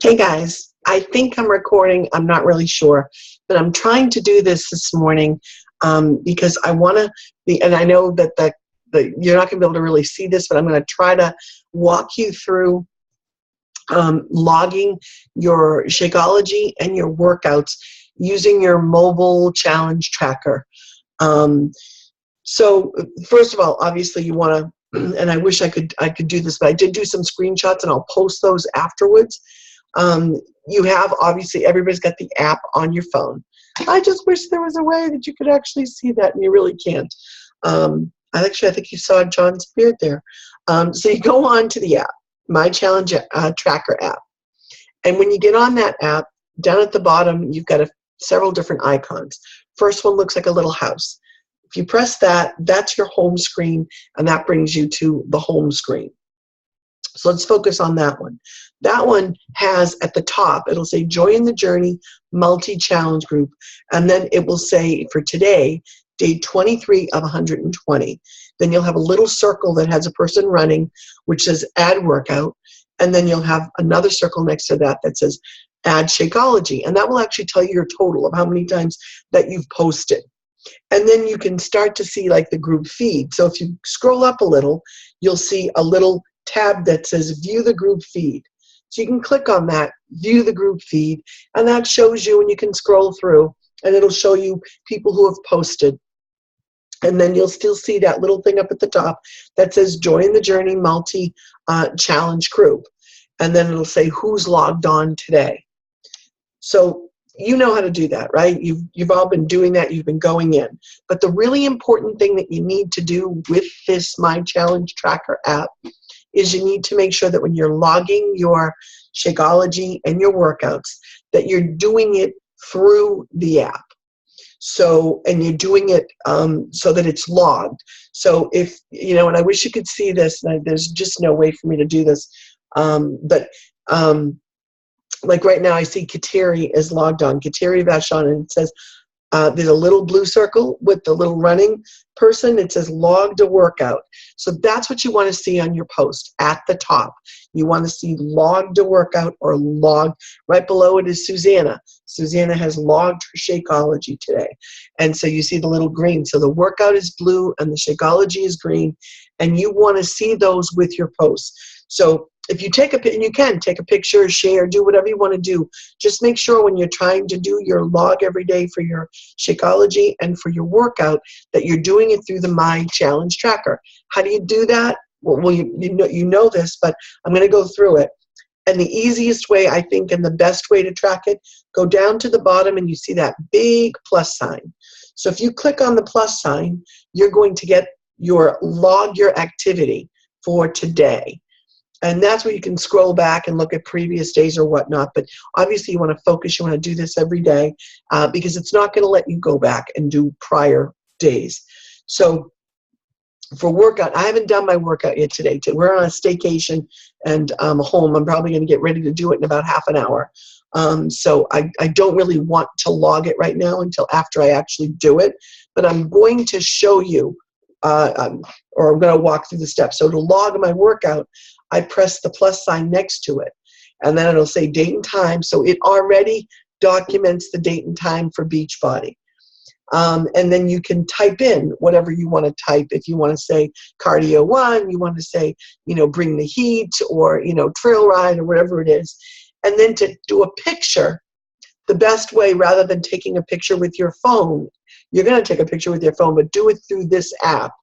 Hey guys, I think I'm recording. I'm not really sure, but I'm trying to do this morning because I want to be, and I know that you're not going to be able to really see this, but I'm going to try to walk you through logging your Shakeology and your workouts using your mobile challenge tracker. So first of all, obviously you want to, and I wish I could do this, but I did do some screenshots and I'll post those afterwards. You have, obviously, everybody's got the app on your phone. I just wish there was a way that you could actually see that, and you really can't. I think you saw John's beard there. So you go on to the app, MyChallengeTracker app. And when you get on that app, down at the bottom, you've got several different icons. First one looks like a little house. If you press that, that's your home screen, and that brings you to the home screen. So let's focus on that one. That one has at the top, it'll say join the journey multi-challenge group. And then it will say for today, day 23 of 120. Then you'll have a little circle that has a person running, which says add workout. And then you'll have another circle next to that that says add Shakeology. And that will actually tell you your total of how many times that you've posted. And then you can start to see like the group feed. So if you scroll up a little, you'll see a little tab that says view the group feed. So you can click on that, view the group feed, and that shows you, and you can scroll through and it'll show you people who have posted. And then you'll still see that little thing up at the top that says join the journey multi-challenge group. And then it'll say who's logged on today. So you know how to do that, right? You've all been doing that. You've been going in. But the really important thing that you need to do with this MyChallengeTracker app is you need to make sure that when you're logging your Shakeology and your workouts, that you're doing it through the app. So, and you're doing it so that it's logged. So if, and I wish you could see this, and there's just no way for me to do this, like right now I see Kateri is logged on, Kateri Vachon, and it says, there's a little blue circle with the little running person. It says logged a workout. So that's what you want to see on your post at the top. You want to see logged a workout or logged. Right below it is Susanna. Susanna has logged her Shakeology today. And so you see the little green. So the workout is blue and the Shakeology is green. And you want to see those with your posts. So if you take and you can take a picture, share, do whatever you want to do. Just make sure when you're trying to do your log every day for your Shakeology and for your workout that you're doing it through the MyChallengeTracker. How do you do that? Well, you know this, but I'm going to go through it. And the easiest way, I think, and the best way to track it, go down to the bottom and you see that big plus sign. So if you click on the plus sign, you're going to get your log your activity for today. And that's where you can scroll back and look at previous days or whatnot. But obviously you want to focus, you want to do this every day because it's not going to let you go back and do prior days. So for workout, I haven't done my workout yet today. We're on a staycation and home. I'm probably going to get ready to do it in about half an hour. So I don't really want to log it right now until after I actually do it. But I'm going to show you, or I'm going to walk through the steps. So to log my workout, I press the plus sign next to it. And then it'll say date and time. So it already documents the date and time for Beachbody. And then you can type in whatever you want to type. If you want to say cardio 1, you want to say, bring the heat, or, trail ride, or whatever it is. And then to do a picture, the best way, rather than taking a picture with your phone, you're going to take a picture with your phone, but do it through this app,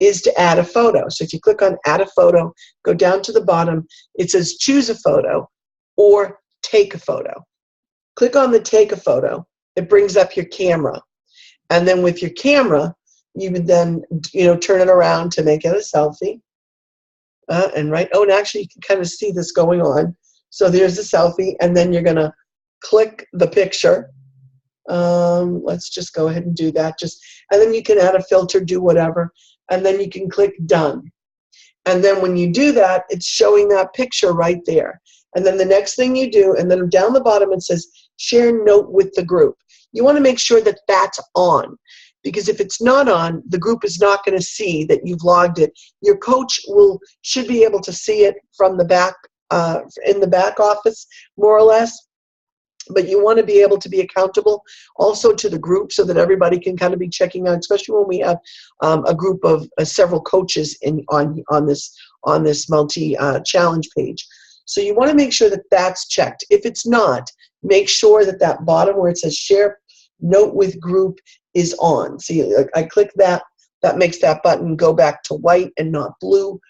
is to add a photo. So if you click on add a photo, go down to the bottom, it says choose a photo or take a photo. Click on the take a photo. It brings up your camera. And then with your camera, you would then, turn it around to make it a selfie. And actually you can kind of see this going on. So there's the selfie, and then you're going to click the picture. Let's just go ahead and do that. And then you can add a filter, do whatever. And then you can click done. And then when you do that, it's showing that picture right there. And then the next thing you do, and then down the bottom it says share note with the group. You want to make sure that that's on, because if it's not on, the group is not going to see that you've logged it. Your coach should be able to see it from the back in the back office, more or less. But you want to be able to be accountable also to the group so that everybody can kind of be checking out, especially when we have a group of several coaches on this multi-challenge page. So you want to make sure that that's checked. If it's not, make sure that that bottom where it says share note with group is on. See, I click that. That makes that button go back to white and not blue.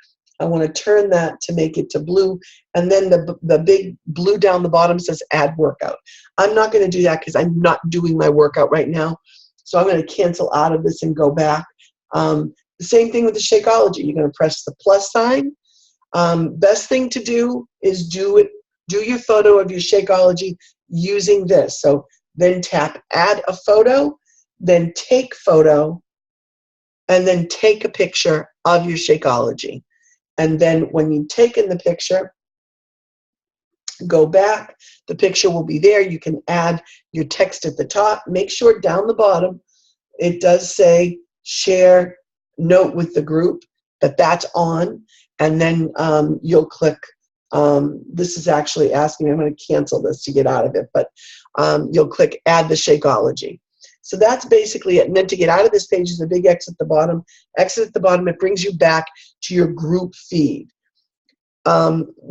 I want to turn that to make it to blue. And then the big blue down the bottom says add workout. I'm not going to do that because I'm not doing my workout right now. So I'm going to cancel out of this and go back. The same thing with the Shakeology. You're going to press the plus sign. Best thing to do is do your photo of your Shakeology using this. So then tap add a photo, then take photo, and then take a picture of your Shakeology. And then when you've taken the picture, go back. The picture will be there. You can add your text at the top. Make sure down the bottom it does say share note with the group, that that's on. And then you'll click. This is actually asking me. I'm going to cancel this to get out of it. But you'll click add the Shakeology. So that's basically it. And then to get out of this page is a big X at the bottom. Exit at the bottom, it brings you back to your group feed.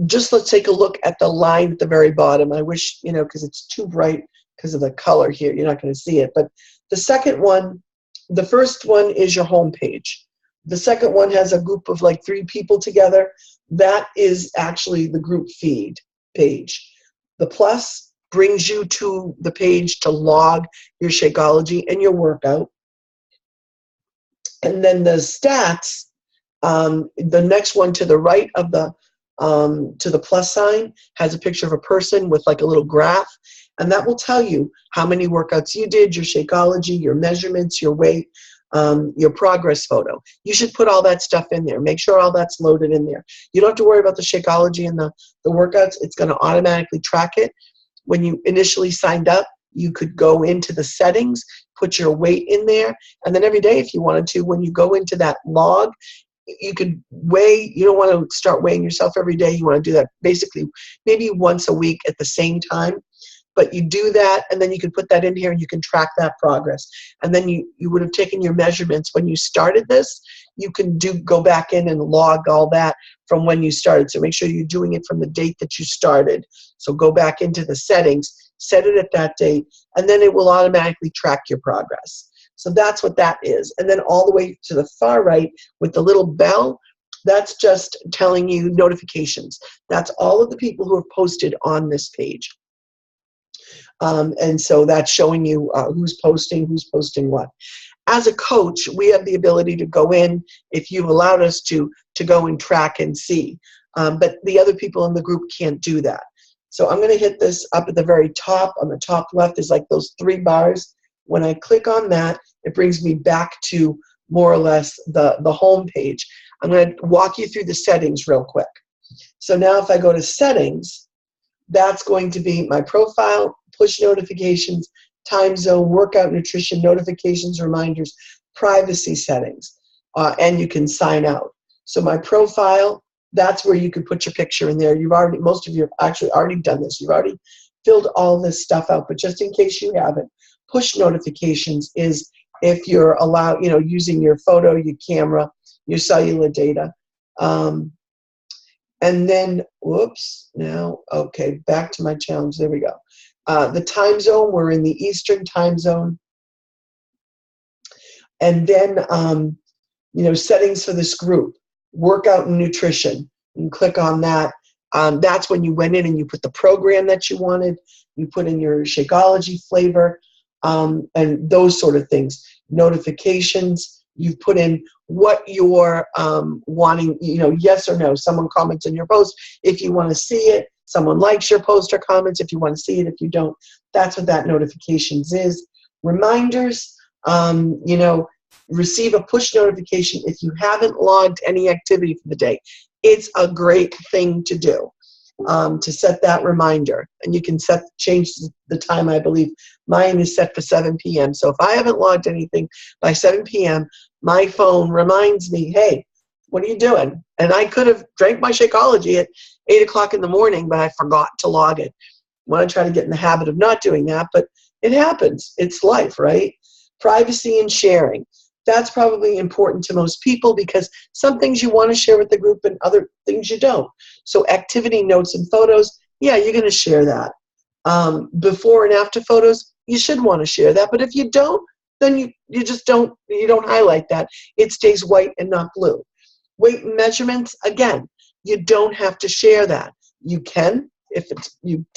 Just let's take a look at the line at the very bottom. I wish, because it's too bright because of the color here, you're not going to see it. But the second one, the first one is your home page. The second one has a group of like 3 people together. That is actually the group feed page. The plus brings you to the page to log your Shakeology and your workout. And then the stats, the next one to the right of the to the plus sign has a picture of a person with like a little graph, and that will tell you how many workouts you did, your Shakeology, your measurements, your weight, your progress photo. You should put all that stuff in there. Make sure all that's loaded in there. You don't have to worry about the Shakeology and the workouts. It's going to automatically track it. When you initially signed up, you could go into the settings, put your weight in there, and then every day if you wanted to, when you go into that log, you could weigh. You don't want to start weighing yourself every day. You want to do that basically maybe once a week at the same time. But you do that, and then you can put that in here, and you can track that progress. And then you would have taken your measurements when you started this. You can go back in and log all that from when you started. So make sure you're doing it from the date that you started. So go back into the settings, set it at that date, and then it will automatically track your progress. So that's what that is. And then all the way to the far right with the little bell, that's just telling you notifications. That's all of the people who have posted on this page. And so that's showing you who's posting what. As a coach, we have the ability to go in, if you've allowed us to go and track and see. But the other people in the group can't do that. So I'm going to hit this up at the very top. On the top left is like those 3 bars. When I click on that, it brings me back to more or less the home page. I'm going to walk you through the settings real quick. So now if I go to settings, that's going to be my profile, push notifications, time zone, workout, nutrition, notifications, reminders, privacy settings, and you can sign out. So my profile, that's where you can put your picture in there. Most of you have actually already done this. You've already filled all this stuff out, but just in case you haven't, push notifications is if you're allowed, using your photo, your camera, your cellular data. And then, okay, back to my challenge. There we go. The time zone, we're in the Eastern time zone. And then, settings for this group, workout and nutrition. You can click on that. That's when you went in and you put the program that you wanted. You put in your Shakeology flavor and those sort of things. Notifications. You put in what you're wanting, yes or no. Someone comments on your post if you want to see it. Someone likes your post or comments if you want to see it. If you don't, that's what that notifications is. Reminders, receive a push notification if you haven't logged any activity for the day. It's a great thing to do, to set that reminder. And you can change the time, I believe. Mine is set for 7 p.m. So if I haven't logged anything by 7 p.m., my phone reminds me, hey, what are you doing? And I could have drank my Shakeology at 8 o'clock in the morning, but I forgot to log it. I want to try to get in the habit of not doing that, but it happens. It's life, right? Privacy and sharing. That's probably important to most people because some things you want to share with the group and other things you don't. So activity notes and photos, yeah, you're going to share that. Before and after photos, you should want to share that. But if you don't, then you just don't highlight that. It stays white and not blue. Weight and measurements, again, you don't have to share that. You can, if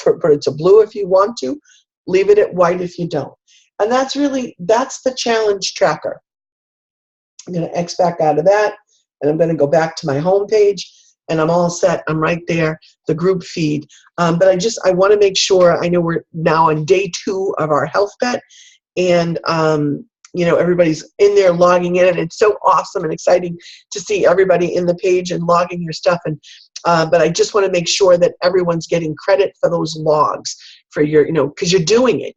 put it to blue if you want to, leave it at white if you don't. And that's the challenge tracker. I'm going to X back out of that, and I'm going to go back to my home page, and I'm all set. I'm right there, the group feed. But I want to make sure, I know we're now on day 2 of our HealthBet, and everybody's in there logging in, and it's so awesome and exciting to see everybody in the page and logging your stuff. And but I just want to make sure that everyone's getting credit for those logs for your, because you're doing it.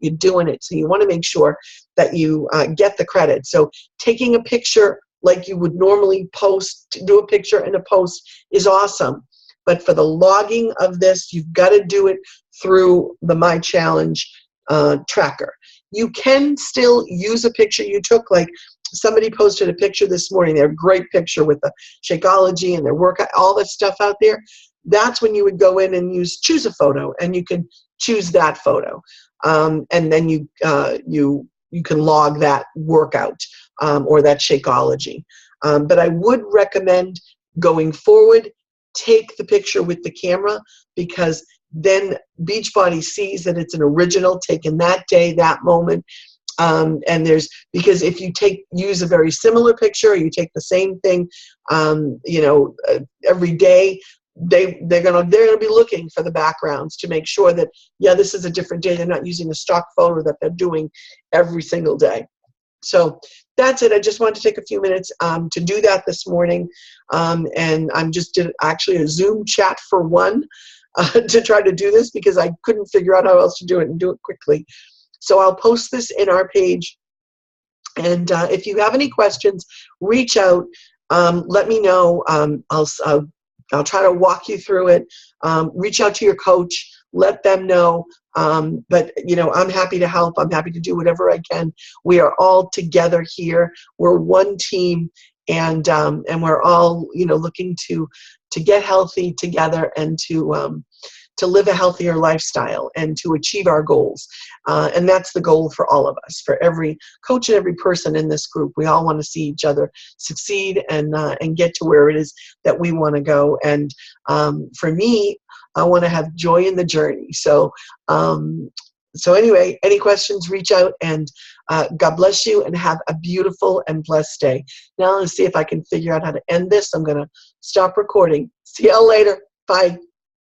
So you want to make sure that you get the credit. So taking a picture like you would normally post, to do a picture and a post is awesome. But for the logging of this, you've got to do it through the MyChallengeTracker. You can still use a picture you took, like somebody posted a picture this morning, their great picture with the Shakology and their workout, all that stuff out there. That's when you would go in and choose a photo, and you can choose that photo. And then you can log that workout or that Shakeology. But I would recommend going forward, take the picture with the camera, because then Beachbody sees that it's an original taken that day, that moment. And because if you use a very similar picture, or you take the same thing, every day, they're gonna be looking for the backgrounds to make sure that, yeah, this is a different day. They're not using a stock photo that they're doing every single day. So that's it. I just wanted to take a few minutes to do that this morning. And I'm just did actually a Zoom chat for one to try to do this, because I couldn't figure out how else to do it and do it quickly. So I'll post this in our page. And if you have any questions, reach out. Let me know. I'll try to walk you through it. Reach out to your coach. Let them know. But I'm happy to help. I'm happy to do whatever I can. We are all together here. We're one team, and we're all looking to get healthy together, and to live a healthier lifestyle, and to achieve our goals. And that's the goal for all of us, for every coach and every person in this group. We all want to see each other succeed and get to where it is that we want to go. And for me, I want to have joy in the journey. So anyway, any questions, reach out, and God bless you, and have a beautiful and blessed day. Now let's see if I can figure out how to end this. I'm going to stop recording. See y'all later. Bye.